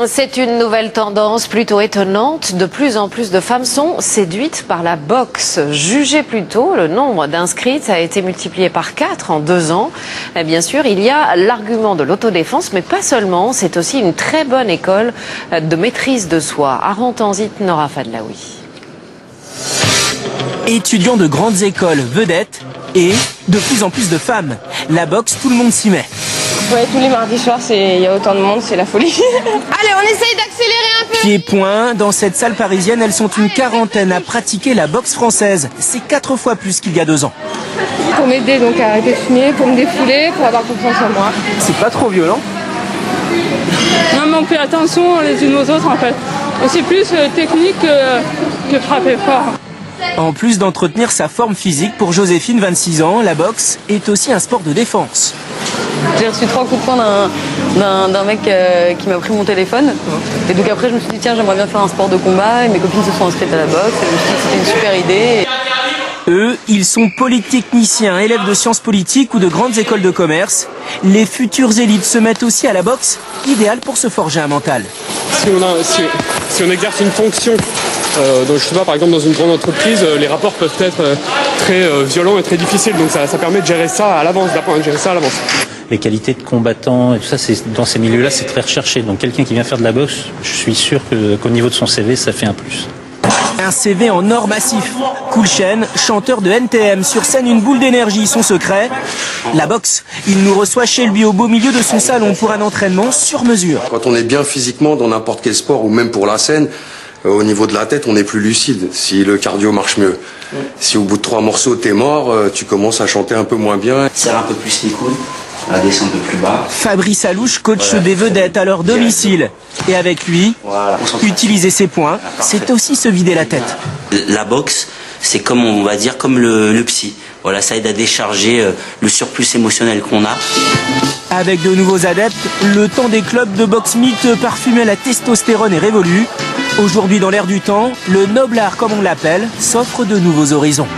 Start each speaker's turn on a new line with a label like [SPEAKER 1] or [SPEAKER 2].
[SPEAKER 1] C'est une nouvelle tendance plutôt étonnante. De plus en plus de femmes sont séduites par la boxe. Jugez plutôt, le nombre d'inscrites a été multiplié par 4 en 2 ans. Et bien sûr, il y a l'argument de l'autodéfense, mais pas seulement. C'est aussi une très bonne école de maîtrise de soi. Arantanzit, Nora Fadlaoui.
[SPEAKER 2] Étudiants de grandes écoles, vedettes et de plus en plus de femmes. La boxe, tout le monde s'y met.
[SPEAKER 3] Ouais, tous les mardis soirs, il y a autant de monde, c'est la folie. Allez, on essaye d'accélérer un peu.
[SPEAKER 2] Pieds-poings, dans cette salle parisienne, elles sont une quarantaine à pratiquer la boxe française. C'est 4 fois plus qu'il y a 2 ans.
[SPEAKER 3] Pour m'aider donc à arrêter de fumer, pour me défouler, pour avoir confiance en moi.
[SPEAKER 2] C'est pas trop violent?
[SPEAKER 4] Non, mais on fait attention les unes aux autres en fait. Et c'est plus technique que frapper fort.
[SPEAKER 2] En plus d'entretenir sa forme physique, pour Joséphine, 26 ans, la boxe est aussi un sport de défense.
[SPEAKER 5] J'ai reçu 3 coups de poing d'un mec qui m'a pris mon téléphone. Et donc après je me suis dit tiens, j'aimerais bien faire un sport de combat. Et mes copines se sont inscrites à la boxe. Et je me suis dit que c'était une super idée.
[SPEAKER 2] Eux, ils sont polytechniciens, élèves de sciences politiques ou de grandes écoles de commerce. Les futures élites se mettent aussi à la boxe, idéal pour se forger un mental.
[SPEAKER 6] Si on exerce une fonction, donc je sais pas, par exemple dans une grande entreprise, les rapports peuvent être très violents et très difficiles. Donc ça permet de gérer ça à l'avance, d'apprendre à gérer ça à l'avance.
[SPEAKER 7] Les qualités de combattant et tout ça, dans ces milieux-là, c'est très recherché. Donc quelqu'un qui vient faire de la boxe, je suis sûr qu'au niveau de son CV, ça fait un plus.
[SPEAKER 2] Un CV en or massif. Cool Chen, chanteur de NTM, sur scène une boule d'énergie, son secret, la boxe. Il nous reçoit chez lui au beau milieu de son salon pour un entraînement sur mesure.
[SPEAKER 8] Quand on est bien physiquement dans n'importe quel sport ou même pour la scène, au niveau de la tête, on est plus lucide si le cardio marche mieux. Si au bout de 3 morceaux t'es mort, tu commences à chanter un peu moins bien.
[SPEAKER 9] Serre un peu plus les coudes. On va descendre un peu plus bas.
[SPEAKER 2] Fabrice Alouche, coach des vedettes à leur domicile. Et avec lui, utiliser ses poings, c'est aussi se vider la tête.
[SPEAKER 9] La boxe, c'est comme, on va dire, comme le psy. Voilà, ça aide à décharger le surplus émotionnel qu'on a.
[SPEAKER 2] Avec de nouveaux adeptes, le temps des clubs de boxe mythe parfumés à la testostérone est révolu. Aujourd'hui, dans l'air du temps, le noble art, comme on l'appelle, s'offre de nouveaux horizons.